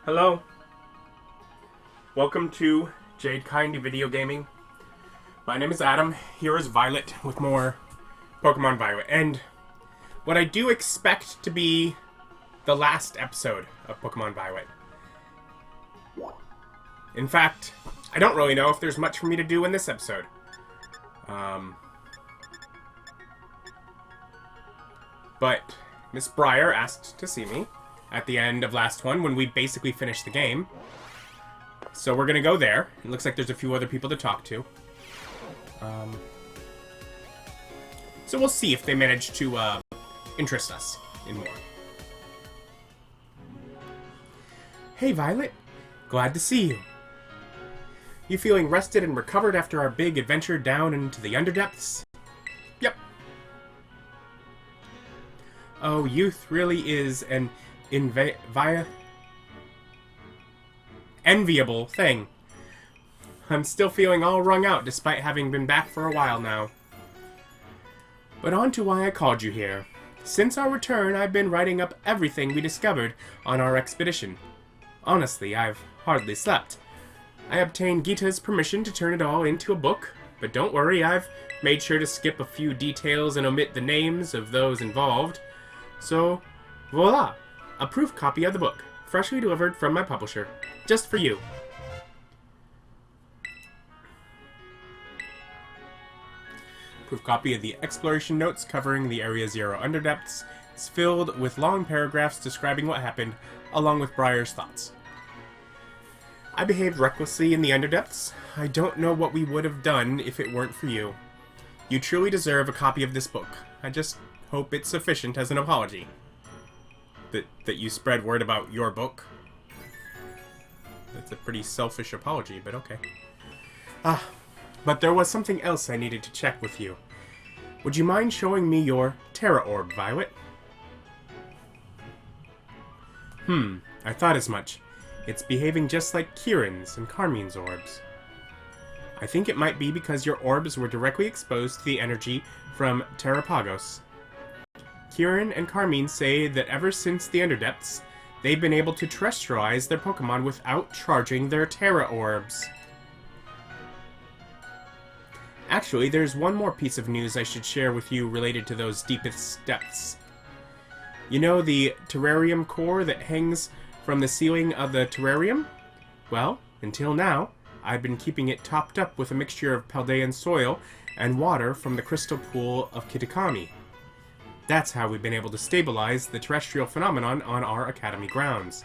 Hello. Welcome to Jade Kindy Video Gaming. My name is Adam. Here is Violet with more Pokemon Violet. And what I do expect to be the last episode of Pokemon Violet. In fact, I don't really know if there's much for me to do in this episode. But Miss Breyer asked to see me at the end of last one when we basically finished the game. So we're gonna go there. It looks like there's a few other people to talk to. So we'll see if they manage to interest us in more. Hey Violet, glad to see you. You feeling rested and recovered after our big adventure down into the Underdepths? Yep. Oh, youth really is an enviable thing. I'm still feeling all wrung out despite having been back for a while now. But on to why I called you here. Since our return, I've been writing up everything we discovered on our expedition. Honestly, I've hardly slept. I obtained Gita's permission to turn it all into a book, but don't worry, I've made sure to skip a few details and omit the names of those involved. So, voila! A proof copy of the book, freshly delivered from my publisher, just for you. Proof copy of the exploration notes covering the Area Zero Underdepths is filled with long paragraphs describing what happened, along with Breyer's thoughts. I behaved recklessly in the Underdepths. I don't know what we would have done if it weren't for you. You truly deserve a copy of this book. I just hope it's sufficient as an apology. That you spread word about your book. That's a pretty selfish apology, but okay. But there was something else I needed to check with you. Would you mind showing me your Terra Orb, Violet? I thought as much. It's behaving just like Kieran's and Carmine's orbs. I think it might be because your orbs were directly exposed to the energy from Terrapagos. Kieran and Carmine say that ever since the Underdepths, they've been able to terrestrialize their Pokemon without charging their Terra Orbs. Actually, there's one more piece of news I should share with you related to those deepest depths. You know the terrarium core that hangs from the ceiling of the terrarium? Well, until now, I've been keeping it topped up with a mixture of Paldean soil and water from the crystal pool of Kitakami. That's how we've been able to stabilize the terrestrial phenomenon on our academy grounds.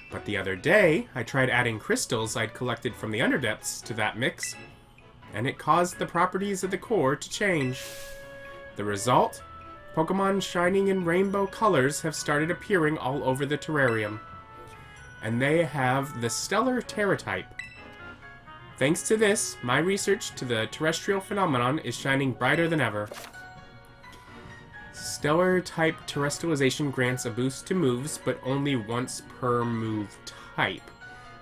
But the other day, I tried adding crystals I'd collected from the Underdepths to that mix, and it caused the properties of the core to change. The result? Pokemon shining in rainbow colors have started appearing all over the terrarium. And they have the Stellar Terra type. Thanks to this, my research to the terrestrial phenomenon is shining brighter than ever. Stellar type terrestrialization grants a boost to moves, but only once per move type.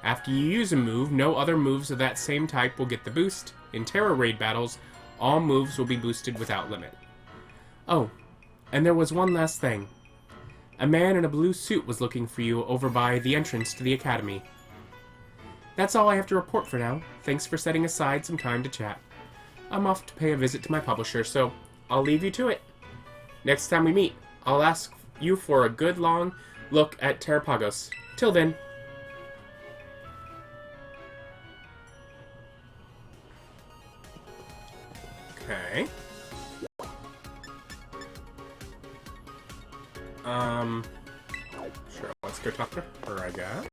After you use a move, no other moves of that same type will get the boost. In Terra Raid battles, all moves will be boosted without limit. Oh, and there was one last thing. A man in a blue suit was looking for you over by the entrance to the academy. That's all I have to report for now. Thanks for setting aside some time to chat. I'm off to pay a visit to my publisher, so I'll leave you to it. Next time we meet, I'll ask you for a good long look at Terrapagos. Till then. Okay. Sure, let's go talk to her, I guess.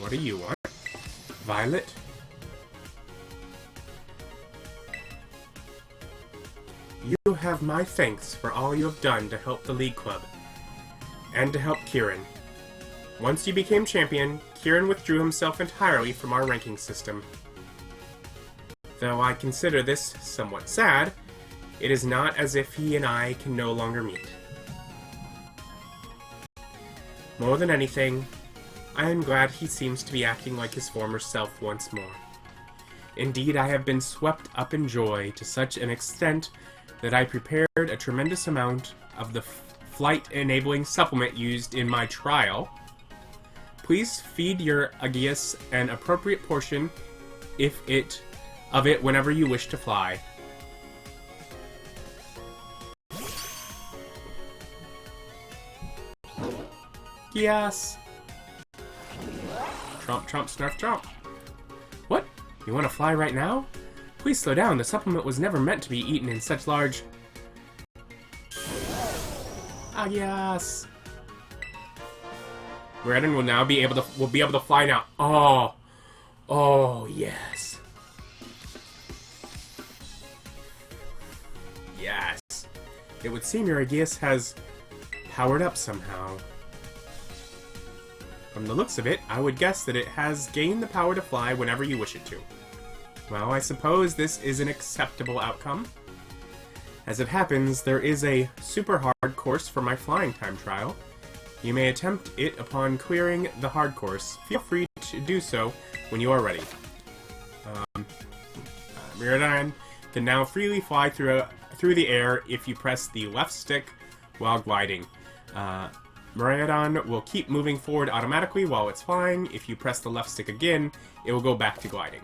What do you want? Violet? You have my thanks for all you have done to help the League Club, and to help Kieran. Once you became champion, Kieran withdrew himself entirely from our ranking system. Though I consider this somewhat sad, it is not as if he and I can no longer meet. More than anything, I am glad he seems to be acting like his former self once more. Indeed, I have been swept up in joy to such an extent that I prepared a tremendous amount of the flight-enabling supplement used in my trial. Please feed your Aegeus an appropriate portion of it whenever you wish to fly. Yes. Tromp, tromp, snarf, tromp. What? You want to fly right now? Please slow down. The supplement was never meant to be eaten in such large... Ah, yes. Redden will now be able to fly now. Oh. Oh, yes. Yes. It would seem your Aegeus has powered up somehow. From the looks of it, I would guess that it has gained the power to fly whenever you wish it to. Well, I suppose this is an acceptable outcome. As it happens, there is a super hard course for my flying time trial. You may attempt it upon clearing the hard course. Feel free to do so when you are ready. Miradan can now freely fly through the air if you press the left stick while gliding. Miradan will keep moving forward automatically while it's flying. If you press the left stick again, it will go back to gliding.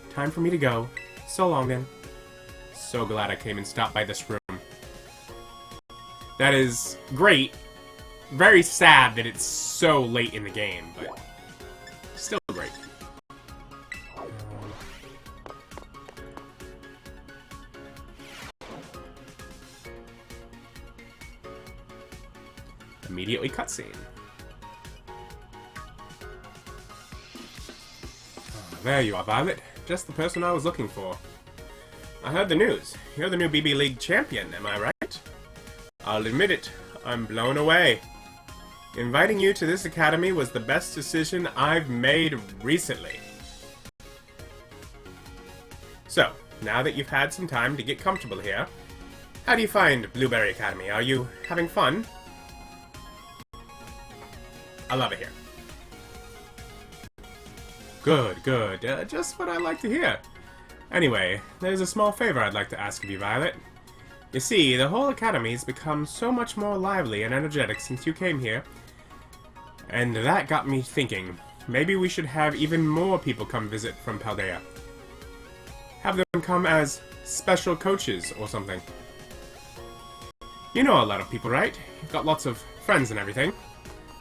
Time for me to go. So long then. So glad I came and stopped by this room. That is great. Very sad that it's so late in the game, but still great. Immediately cutscene. There you are, Violet. Just the person I was looking for. I heard the news. You're the new BB League champion, am I right? I'll admit it, I'm blown away. Inviting you to this academy was the best decision I've made recently. So, now that you've had some time to get comfortable here, how do you find Blueberry Academy? Are you having fun? I love it here. Good, good. Just what I like to hear. Anyway, there's a small favor I'd like to ask of you, Violet. You see, the whole academy's become so much more lively and energetic since you came here. And that got me thinking, maybe we should have even more people come visit from Paldea. Have them come as special coaches or something. You know a lot of people, right? You've got lots of friends and everything.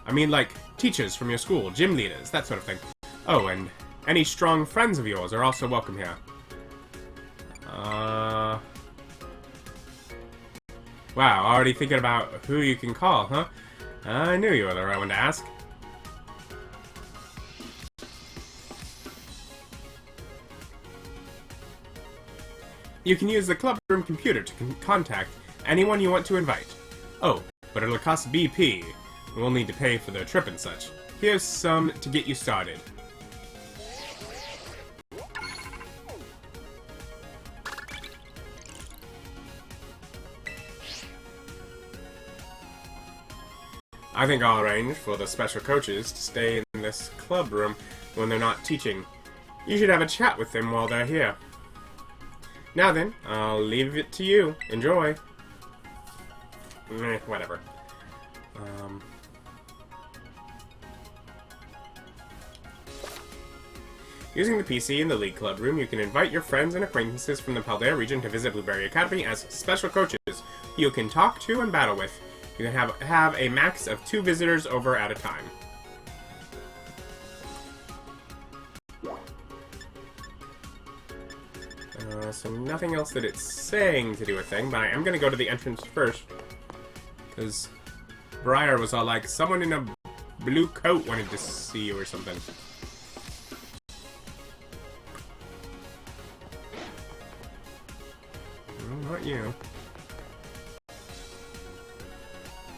I mean, like, teachers from your school, gym leaders, that sort of thing. Oh, and any strong friends of yours are also welcome here. Wow, already thinking about who you can call, huh? I knew you were the right one to ask. You can use the clubroom computer to contact anyone you want to invite. Oh, but it'll cost BP. We'll need to pay for the trip and such. Here's some to get you started. I think I'll arrange for the special coaches to stay in this club room when they're not teaching. You should have a chat with them while they're here. Now then, I'll leave it to you. Enjoy. Whatever. Using the PC in the League Club room, you can invite your friends and acquaintances from the Paldea region to visit Blueberry Academy as special coaches who you can talk to and battle with. You can have a max of 2 visitors over at a time. So nothing else that it's saying to do a thing, but I am going to go to the entrance first. Because Briar was all like, someone in a blue coat wanted to see you or something. Oh, not you.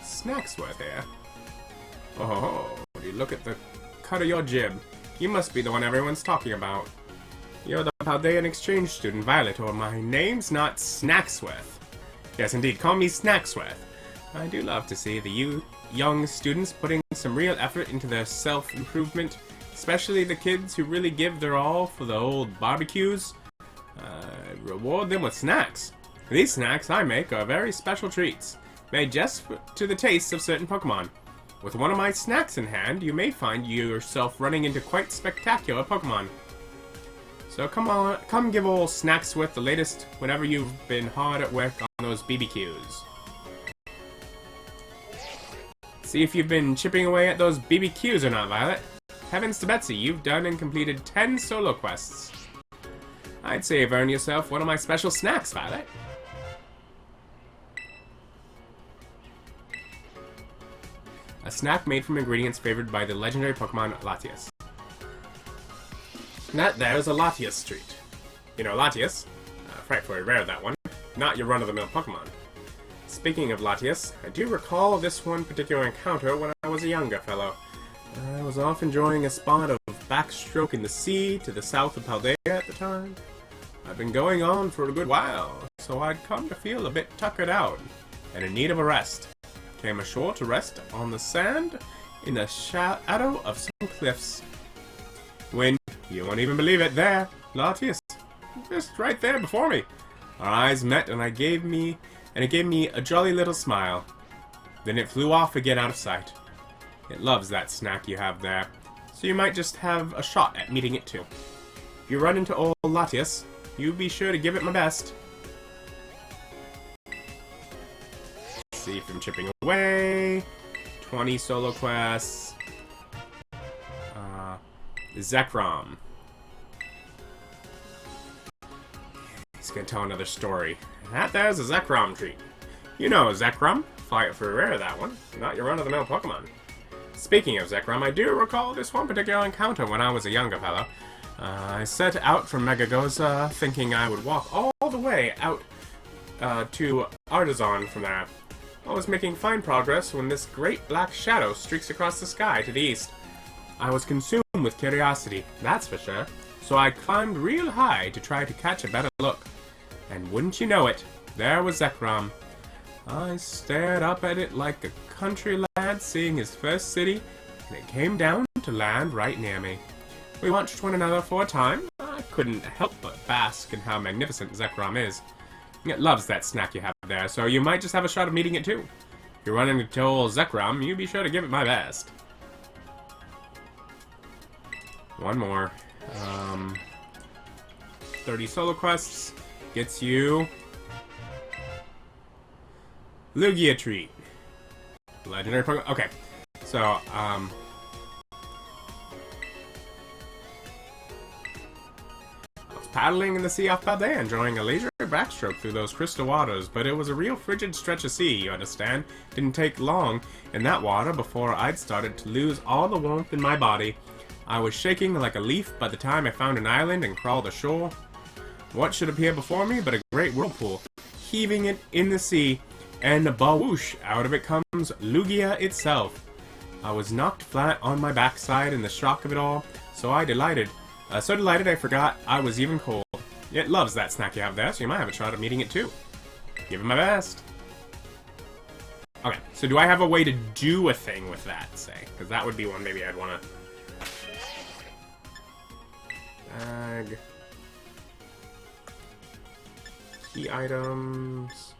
Snacksworth here. Oh, you look at the cut of your jib. You must be the one everyone's talking about. You're the Paldean exchange student, Violet, or my name's not Snacksworth. Yes, indeed, call me Snacksworth. I do love to see the young students putting some real effort into their self-improvement, especially the kids who really give their all for the old barbecues. Reward them with snacks. These snacks I make are very special treats, made just to the tastes of certain Pokemon. With one of my snacks in hand, you may find yourself running into quite spectacular Pokemon. So come give old Snackswift the latest whenever you've been hard at work on those BBQs. See if you've been chipping away at those BBQs or not, Violet. Heavens to Betsy, you've done and completed 10 solo quests. I'd say you've earned yourself one of my special snacks, Violet. A snack made from ingredients favored by the legendary Pokemon Latias. That there's a Latias treat. You know Latias? Frightfully rare, that one. Not your run-of-the-mill Pokemon. Speaking of Latias, I do recall this one particular encounter when I was a younger fellow. I was off enjoying a spot of backstroke in the sea to the south of Paldea at the time. I'd been going on for a good while, so I'd come to feel a bit tuckered out and in need of a rest. Came ashore to rest on the sand in the shadow of some cliffs. When, you won't even believe it, there, Latias, just right there before me. Our eyes met and it gave me a jolly little smile. Then it flew off again out of sight. It loves that snack you have there, so you might just have a shot at meeting it too. If you run into old Latias, you be sure to give it my best. See if I'm chipping away. 20 solo quests. Zekrom. He's gonna tell another story. That there's a Zekrom treat. You know Zekrom. Fight for rare, that one. Not your run-of-the-mill Pokemon. Speaking of Zekrom, I do recall this one particular encounter when I was a younger fellow. I set out from Megagoza thinking I would walk all the way out to Artisan from there. I was making fine progress when this great black shadow streaks across the sky to the east. I was consumed with curiosity, that's for sure, so I climbed real high to try to catch a better look. And wouldn't you know it, there was Zekrom. I stared up at it like a country lad seeing his first city, and it came down to land right near me. We watched one another for a time. I couldn't help but bask in how magnificent Zekrom is. It loves that snack you have there, so you might just have a shot of meeting it too. If you're running into old Zekrom, you be sure to give it my best. One more. 30 solo quests gets you Lugia treat. Legendary Pokemon. Okay, so I was paddling in the sea off Paldea, enjoying a leisurely backstroke through those crystal waters, but it was a real frigid stretch of sea, you understand. Didn't take long in that water before I'd started to lose all the warmth in my body. I was shaking like a leaf by the time I found an island and crawled ashore. What should appear before me but a great whirlpool, heaving it in the sea, and bawoosh, out of it comes Lugia itself. I was knocked flat on my backside in the shock of it all, so delighted I forgot I was even cold. It loves that snack you have there, so you might have a shot at meeting it too. Give it my best. Okay, so do I have a way to do a thing with that, say? Because that would be one maybe I'd want to... Bag. Key items.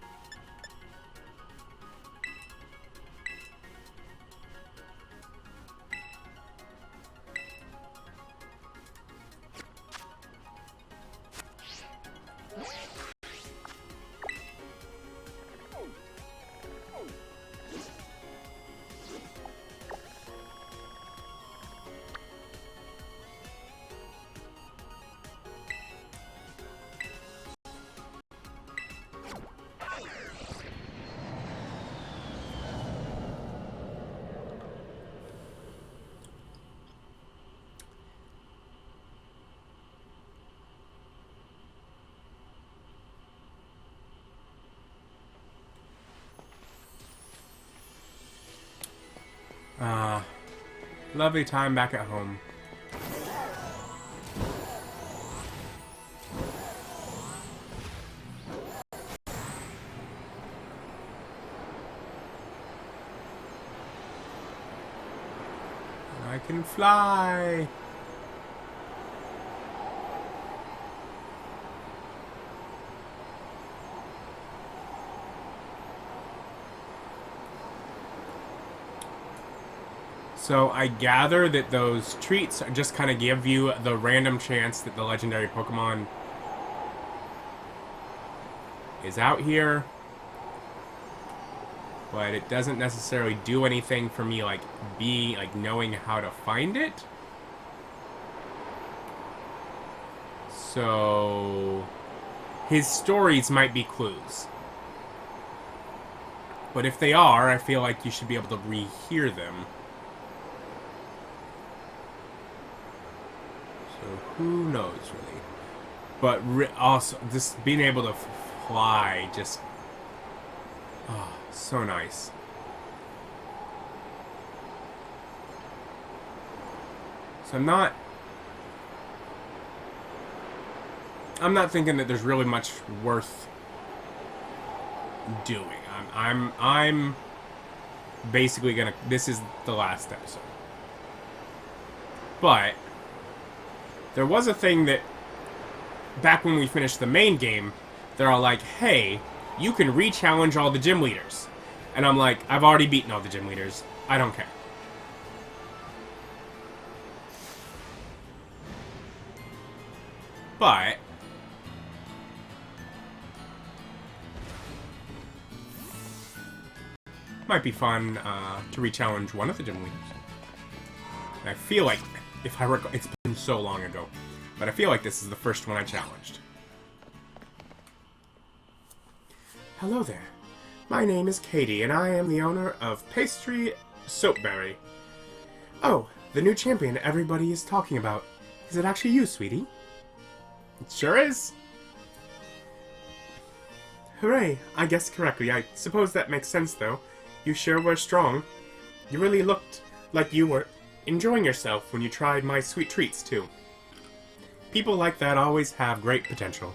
Lovely time back at home. I can fly! So I gather that those treats just kind of give you the random chance that the legendary Pokemon is out here. But it doesn't necessarily do anything for me, like, knowing how to find it. So his stories might be clues. But if they are, I feel like you should be able to rehear them. So who knows, really? But also, just being able to fly, just... Oh, so nice. So I'm not thinking that there's really much worth doing. I'm basically gonna... This is the last episode. But there was a thing that back when we finished the main game, they're all like, hey, you can re-challenge all the gym leaders. And I'm like, I've already beaten all the gym leaders. I don't care. But might be fun to re-challenge one of the gym leaders. And I feel like, if I recall, it's been so long ago, but I feel like this is the first one I challenged. Hello there. My name is Katie, and I am the owner of Pastry Soapberry. Oh, the new champion everybody is talking about. Is it actually you, sweetie? It sure is. Hooray, I guessed correctly. I suppose that makes sense, though. You sure were strong. You really looked like you were enjoying yourself when you tried my sweet treats, too. People like that always have great potential.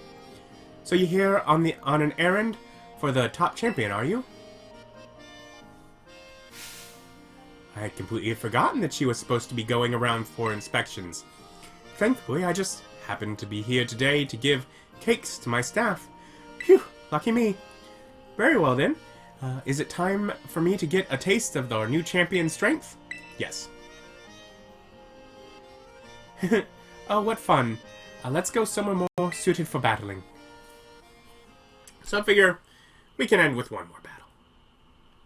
So you here on an errand for the top champion, are you? I had completely forgotten that she was supposed to be going around for inspections. Thankfully, I just happened to be here today to give cakes to my staff. Phew, lucky me. Very well then. Is it time for me to get a taste of the new champion's strength? Yes. Oh, what fun. Let's go somewhere more suited for battling. So I figure we can end with one more battle.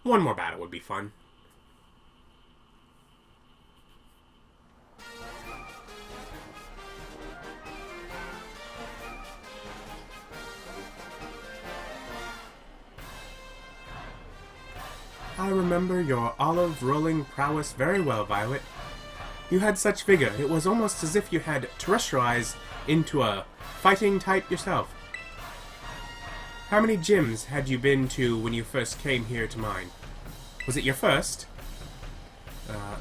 One more battle would be fun. I remember your olive-rolling prowess very well, Violet. You had such vigor, it was almost as if you had terrestrialized into a fighting type yourself. How many gyms had you been to when you first came here to mine? Was it your first?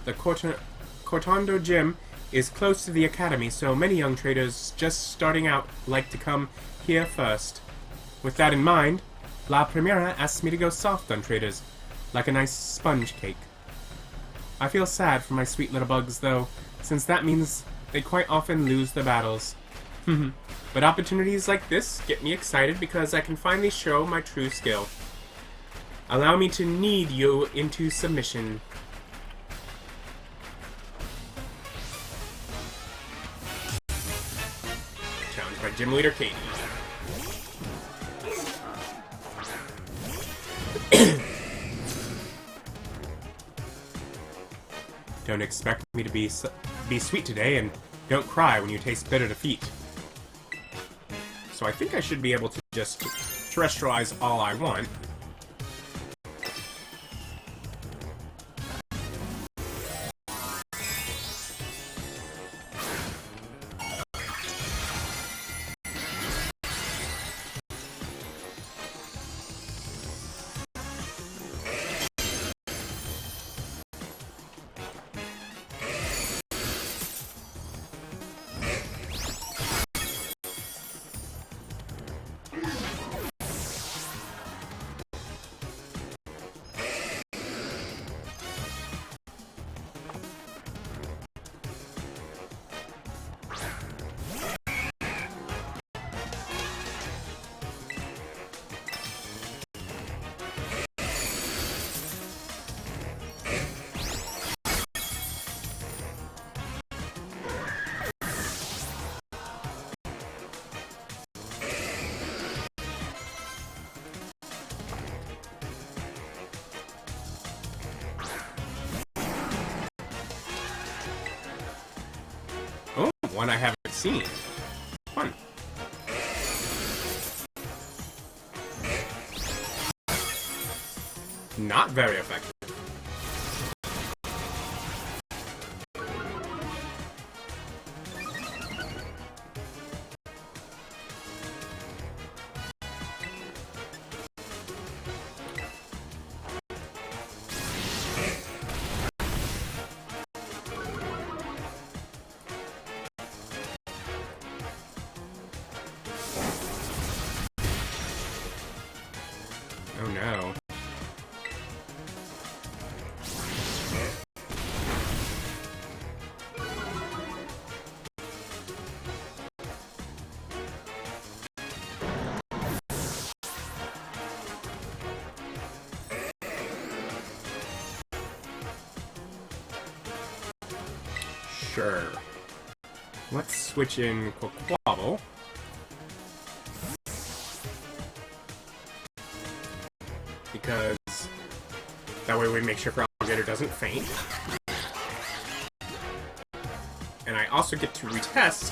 The Cortando Gym is close to the academy, so many young traders just starting out like to come here first. With that in mind, La Primera asked me to go soft on traders, like a nice sponge cake. I feel sad for my sweet little bugs, though, since that means they quite often lose their battles. But opportunities like this get me excited because I can finally show my true skill. Allow me to knead you into submission. Challenged by Gym Leader Katie. Don't expect me to be sweet today, and don't cry when you taste bitter defeat. So I think I should be able to just terrestrialize all I want. one I haven't seen. Fun. Not very effective. Oh no. Sure. Let's switch in Quaquaval. Because that way we make sure Feraligatr doesn't faint. And I also get to retest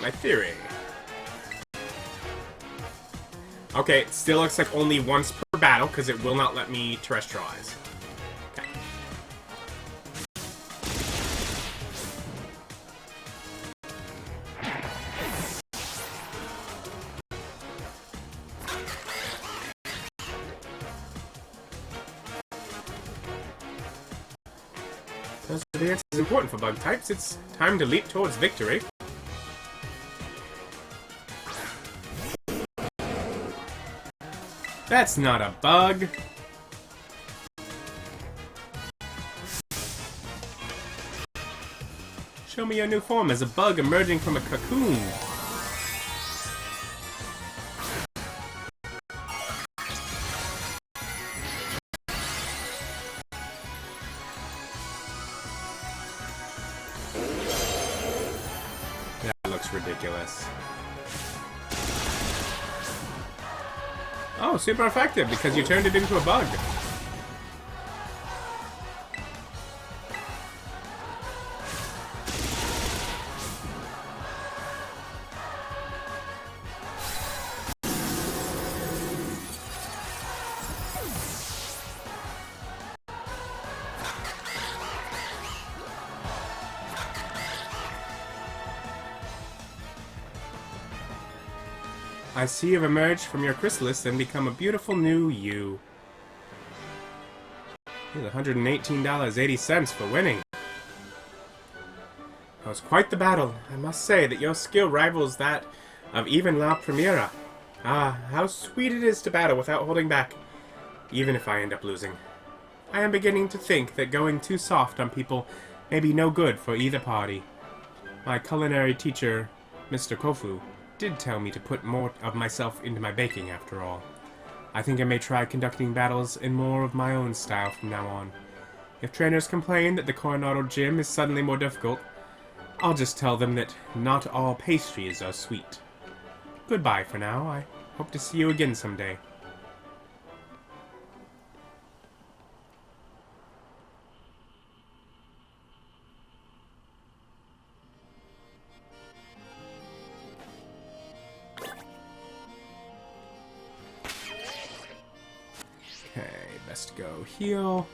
my theory. Okay, it still looks like only once per battle, because it will not let me terrestrialize. Okay. Perseverance is important for bug types. It's time to leap towards victory. That's not a bug. Show me your new form as a bug emerging from a cocoon. That looks ridiculous. Oh, super effective because you turned it into a bug. I see you've emerged from your chrysalis and become a beautiful new you. Here's $118.80 for winning. That was quite the battle. I must say that your skill rivals that of even La Primera. Ah, how sweet it is to battle without holding back, even if I end up losing. I am beginning to think that going too soft on people may be no good for either party. My culinary teacher, Mr. Kofu, did tell me to put more of myself into my baking after all. I think I may try conducting battles in more of my own style from now on. If trainers complain that the Coronado gym is suddenly more difficult, I'll just tell them that not all pastries are sweet. Goodbye for now. I hope to see you again someday. Okay, best go heal.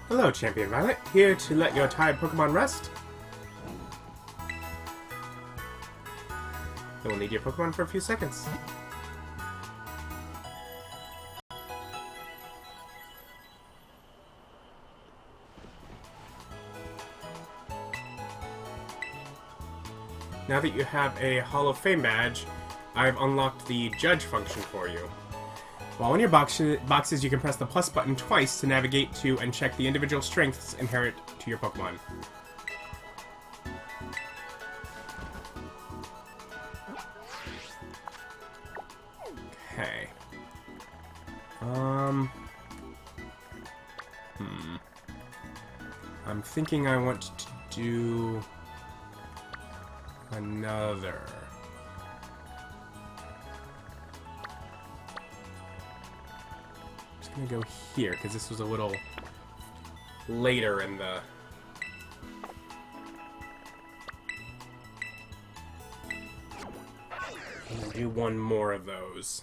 Hello, Champion Violet. Here to let your tired Pokemon rest. You will need your Pokemon for a few seconds. Now that you have a Hall of Fame badge, I've unlocked the Judge function for you. While in your boxes, you can press the plus button twice to navigate to and check the individual strengths inherent to your Pokemon. Okay. I'm thinking I want to do another. I'm just gonna go here because this was a little later in the. I'm gonna do one more of those.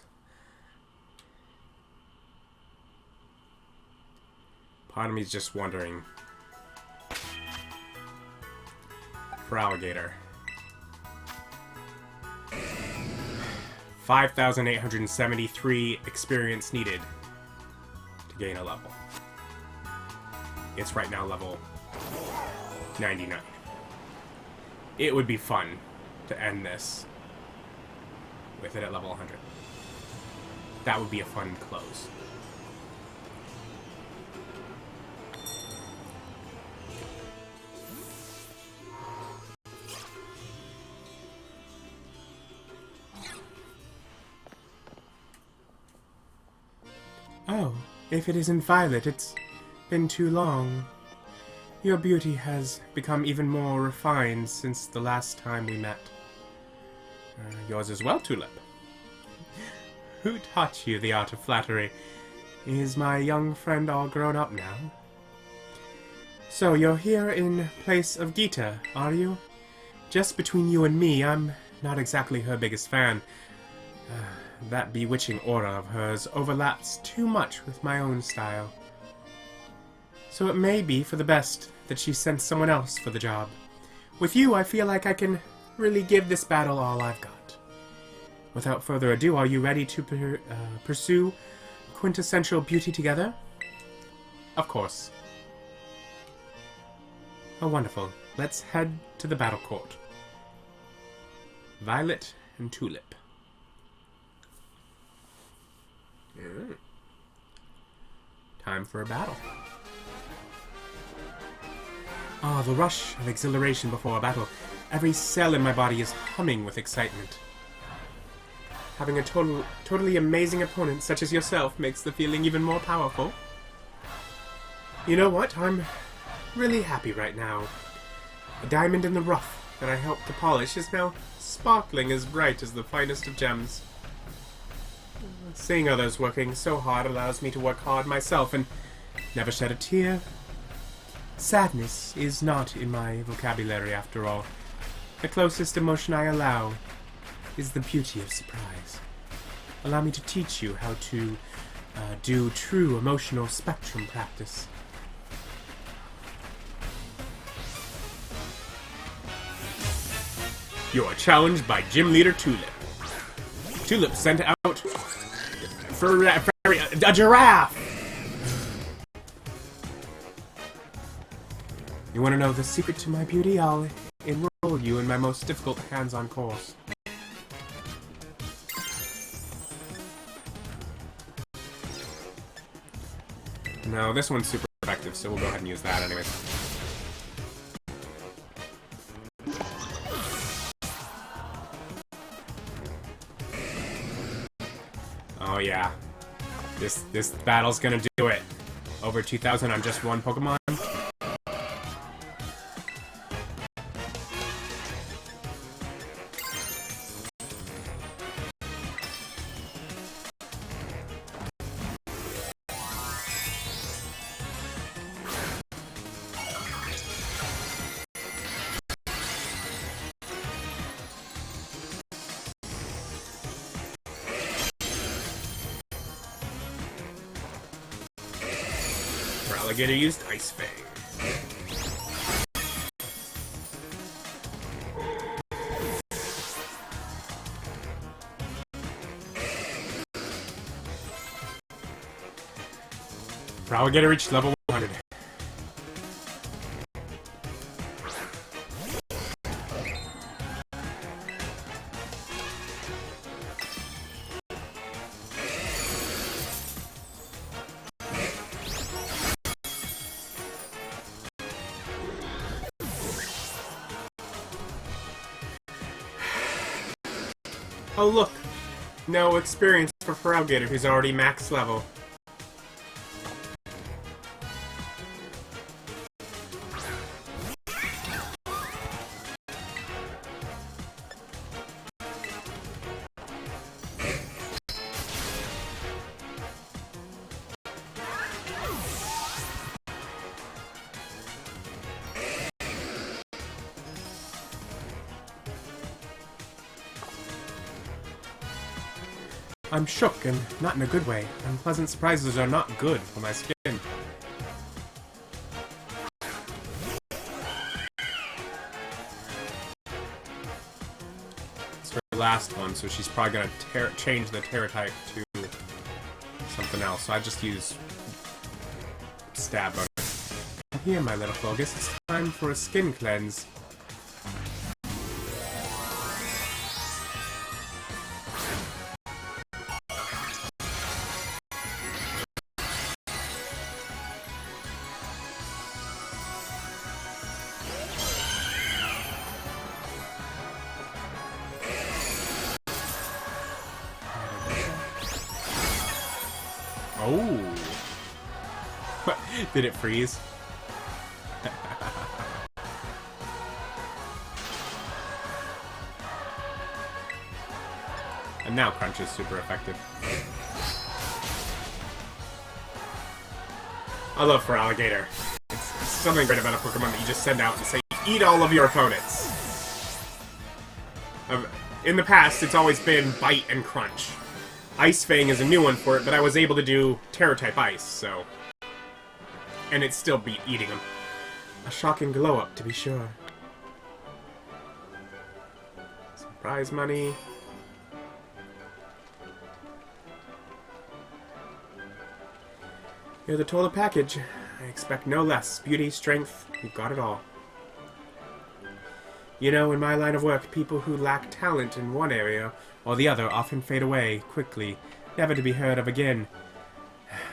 Part of me's just wondering. Feraligatr. 5,873 experience needed to gain a level. It's right now level 99. It would be fun to end this with it at level 100. That would be a fun close. Oh, if it isn't Violet, it's been too long. Your beauty has become even more refined since the last time we met. Yours as well, Tulip. Who taught you the art of flattery? Is my young friend all grown up now? So, you're here in place of Geeta, are you? Just between you and me, I'm not exactly her biggest fan. That bewitching aura of hers overlaps too much with my own style. So it may be for the best that she sent someone else for the job. With you, I feel like I can really give this battle all I've got. Without further ado, are you ready to pursue quintessential beauty together? Of course. Oh, wonderful. Let's head to the battle court. Violet and Tulip. Time for a battle. Ah, the rush of exhilaration before a battle. Every cell in my body is humming with excitement. Having a totally amazing opponent such as yourself makes the feeling even more powerful. You know what? I'm really happy right now. A diamond in the rough that I helped to polish is now sparkling as bright as the finest of gems. Seeing others working so hard allows me to work hard myself and never shed a tear. Sadness is not in my vocabulary after all. The closest emotion I allow is the beauty of surprise. Allow me to teach you how to do true emotional spectrum practice. You are challenged by Gym Leader Tulip. Tulip sent out for a giraffe! You want to know the secret to my beauty? I'll enroll you in my most difficult hands-on course. No, this one's super effective, so we'll go ahead and use that anyways. Oh yeah. This battle's gonna do it. Over 2,000 on just one Pokemon. Feraligatr used Ice Fang. Feraligatr reached level 100. Oh look! No experience for Feraligatr, who's already max level. I'm shook, and not in a good way. Unpleasant surprises are not good for my skin. It's her last one, so she's probably gonna change the Terra type to something else. So I just use stab on it. Here, my little Fogus, it's time for a skin cleanse. Oh! Did it freeze? And now Crunch is super effective. I love Feraligatr. It's something great about a Pokemon that you just send out and say, eat all of your opponents. In the past, it's always been Bite and Crunch. Ice Fang is a new one for it, but I was able to do Terra-type Ice, so... And it still beat eating them. A shocking glow-up, to be sure. Some prize money. You're the total package. I expect no less. Beauty, strength, you've got it all. You know, in my line of work, people who lack talent in one area or the other often fade away quickly, never to be heard of again.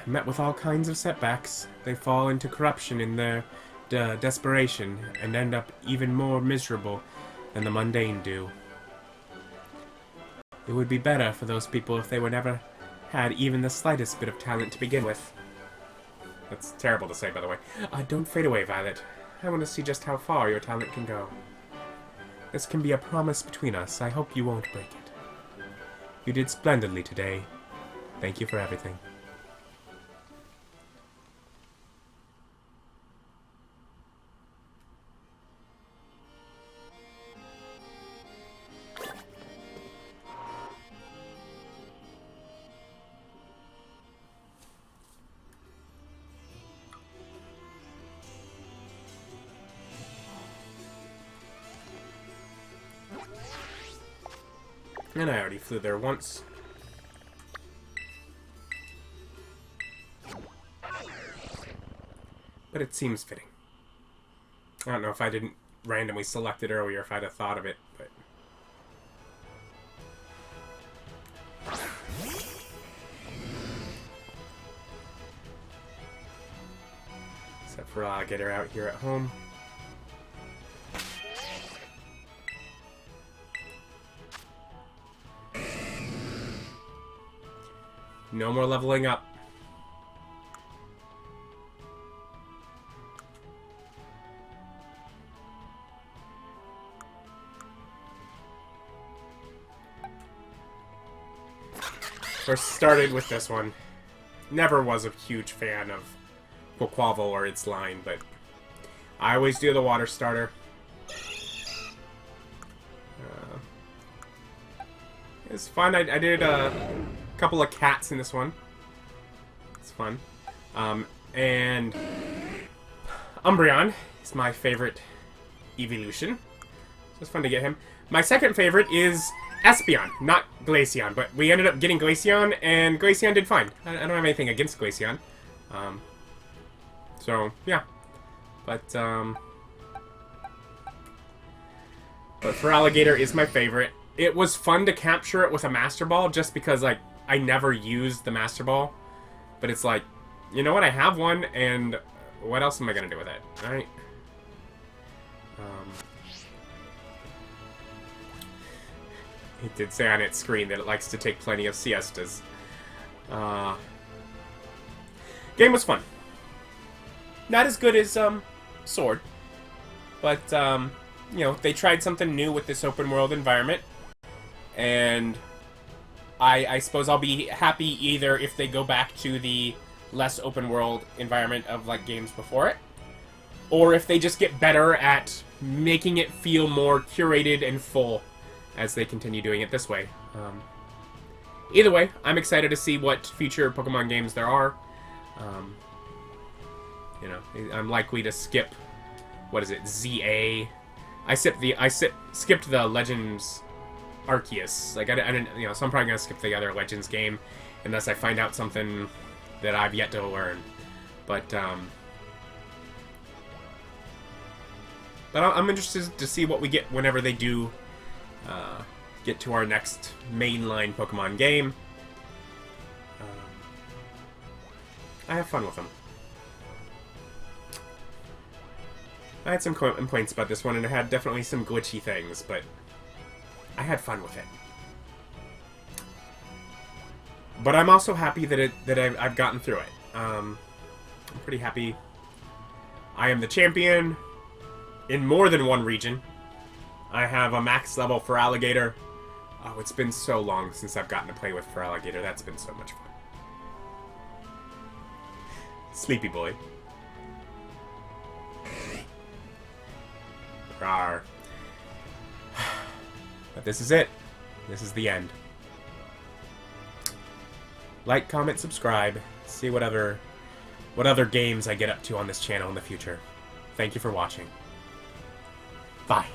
Met with all kinds of setbacks, they fall into corruption in their desperation and end up even more miserable than the mundane do. It would be better for those people if they were never had even the slightest bit of talent to begin with. That's terrible to say, by the way. Don't fade away, Violet. I want to see just how far your talent can go. This can be a promise between us. I hope you won't break it. You did splendidly today. Thank you for everything. And I already flew there once. But it seems fitting. I don't know if I didn't randomly select it earlier, if I'd have thought of it, but... Except for I'll get her out here at home. No more leveling up. First started with this one. Never was a huge fan of Quaquaval or its line, but I always do the water starter. It's fun. I did a couple of cats in this one. It's fun. And Umbreon is my favorite evolution. So it's fun to get him. My second favorite is Espeon, not Glaceon, but we ended up getting Glaceon, and Glaceon did fine. I don't have anything against Glaceon. So, yeah. But Feraligatr is my favorite. It was fun to capture it with a Master Ball, just because, like, I never used the Master Ball. But it's like, you know what, I have one, and what else am I going to do with it, right? It did say on its screen that it likes to take plenty of siestas. Game was fun. Not as good as Sword, but you know, they tried something new with this open world environment, and I suppose I'll be happy either if they go back to the less open world environment of like games before it, or if they just get better at making it feel more curated and full as they continue doing it this way. Either way, I'm excited to see what future Pokemon games there are. You know, I'm likely to skip, what is it, ZA? I skipped the Legends Arceus. Like, I didn't, you know, so I'm probably gonna skip the other Legends game unless I find out something that I've yet to learn. But I'm interested to see what we get whenever they do get to our next mainline Pokemon game. I have fun with them. I had some complaints about this one, and it had definitely some glitchy things, but I had fun with it. But I'm also happy that I've gotten through it. I'm pretty happy. I am the champion in more than one region. I have a max level Feraligatr. Oh, it's been so long since I've gotten to play with Feraligatr. That's been so much fun. Sleepy boy. Rawr. But this is it. This is the end. Like, comment, subscribe. See what other games I get up to on this channel in the future. Thank you for watching. Bye.